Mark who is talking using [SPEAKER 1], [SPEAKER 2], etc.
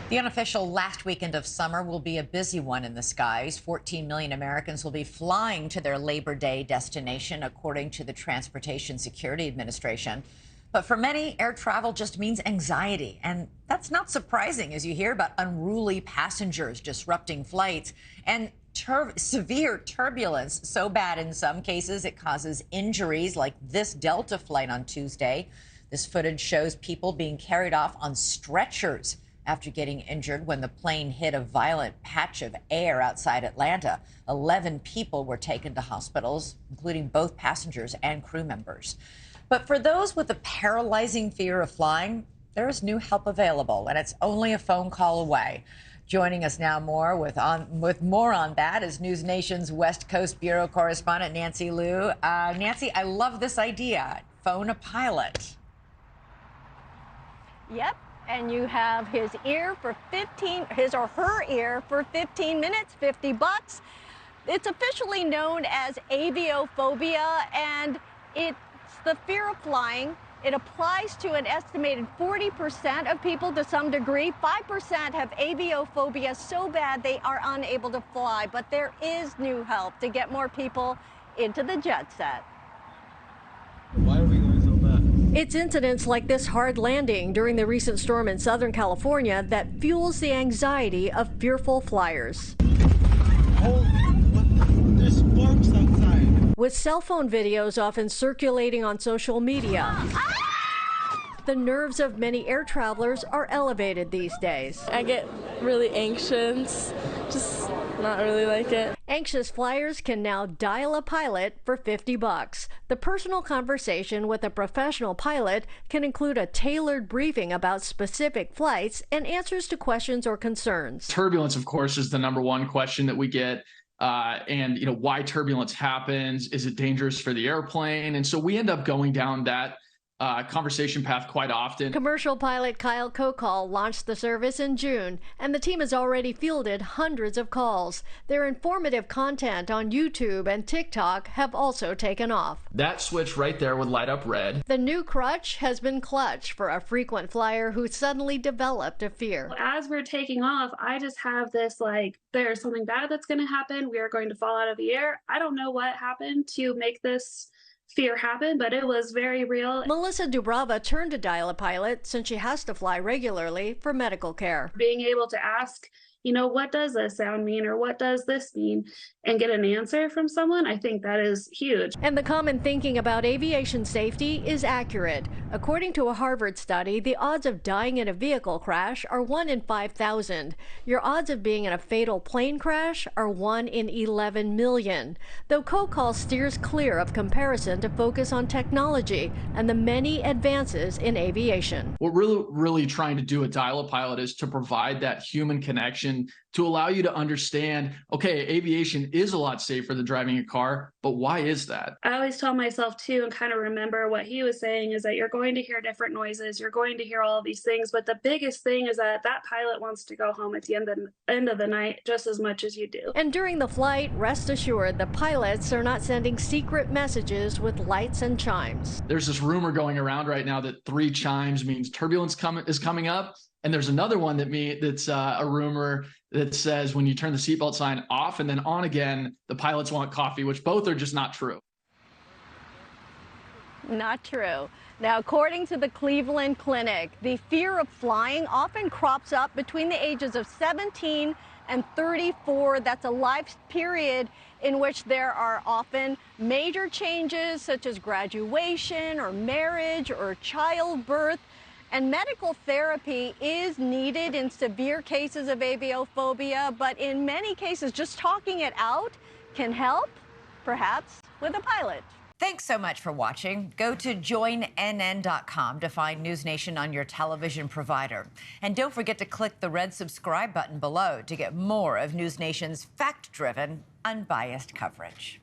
[SPEAKER 1] The unofficial last weekend of summer will be a busy one in the skies. 14 million Americans will be flying to their Labor Day destination, according to the Transportation Security Administration. But for many, air travel just means anxiety. And that's not surprising as you hear about unruly passengers disrupting flights and severe turbulence. So bad in some cases it causes injuries, like this Delta flight on Tuesday. This footage shows people being carried off on stretchers after getting injured when the plane hit a violent patch of air outside Atlanta. 11 people were taken to hospitals, including both passengers and crew members. But for those with a paralyzing fear of flying, there is new help available, and it's only a phone call away. Joining us now with more on that is NewsNation's West Coast Bureau correspondent Nancy Loo. Nancy, I love this idea. Phone a pilot.
[SPEAKER 2] Yep. And you have his or her ear for 15 minutes, $50. It's officially known as aviophobia, and it's the fear of flying. It applies to an estimated 40% of people to some degree. 5% have aviophobia so bad they are unable to fly. But there is new help to get more people into the jet set.
[SPEAKER 3] Why are we going so bad?
[SPEAKER 2] It's incidents like this hard landing during the recent storm in Southern California that fuels the anxiety of fearful flyers.
[SPEAKER 3] There's sparks outside.
[SPEAKER 2] With cell phone videos often circulating on social media, the nerves of many air travelers are elevated these days.
[SPEAKER 4] I get really anxious, just not really like it.
[SPEAKER 2] Anxious flyers can now dial a pilot for $50. The personal conversation with a professional pilot can include a tailored briefing about specific flights and answers to questions or concerns.
[SPEAKER 5] Turbulence, of course, is the number one question that we get. And why turbulence happens. Is it dangerous for the airplane? And so we end up going down that conversation path quite often.
[SPEAKER 2] Commercial pilot Kyle Kokal launched the service in June, and the team has already fielded hundreds of calls. Their informative content on YouTube and TikTok have also taken off.
[SPEAKER 5] That switch right there would light up red.
[SPEAKER 2] The new crutch has been clutch for a frequent flyer who suddenly developed a fear.
[SPEAKER 4] As we're taking off, I just have this there's something bad that's going to happen. We are going to fall out of the air. I don't know what happened to make this fear happen, but it was very real.
[SPEAKER 2] Melissa Dubrava turned to dial a pilot since she has to fly regularly for medical care.
[SPEAKER 4] Being able to ask, what does this sound mean, or what does this mean, and get an answer from someone, I think that is huge.
[SPEAKER 2] And the common thinking about aviation safety is accurate. According to a Harvard study, the odds of dying in a vehicle crash are 1 in 5,000. Your odds of being in a fatal plane crash are 1 in 11 million. Though Kokal steers clear of comparison to focus on technology and the many advances in aviation.
[SPEAKER 5] What we're really trying to do at Dial a Pilot is to provide that human connection to allow you to understand, okay, aviation is a lot safer than driving a car, but why is that?
[SPEAKER 4] I always tell myself too, and kind of remember what he was saying, is that you're going to hear different noises, you're going to hear all of these things, but the biggest thing is that pilot wants to go home at the end of the night just as much as you do.
[SPEAKER 2] And during the flight, rest assured, the pilots are not sending secret messages with lights and chimes.
[SPEAKER 5] There's this rumor going around right now that 3 chimes means turbulence is coming up. And there's another one that's a rumor that says when you turn the seatbelt sign off and then on again, the pilots want coffee, which both are just not true.
[SPEAKER 2] Not true. Now, according to the Cleveland Clinic, the fear of flying often crops up between the ages of 17 and 34. That's a life period in which there are often major changes such as graduation or marriage or childbirth. And medical therapy is needed in severe cases of aviophobia, but in many cases, just talking it out can help, perhaps, with a pilot.
[SPEAKER 1] Thanks so much for watching. Go to joinnn.com to find NewsNation on your television provider. And don't forget to click the red subscribe button below to get more of NewsNation's fact-driven, unbiased coverage.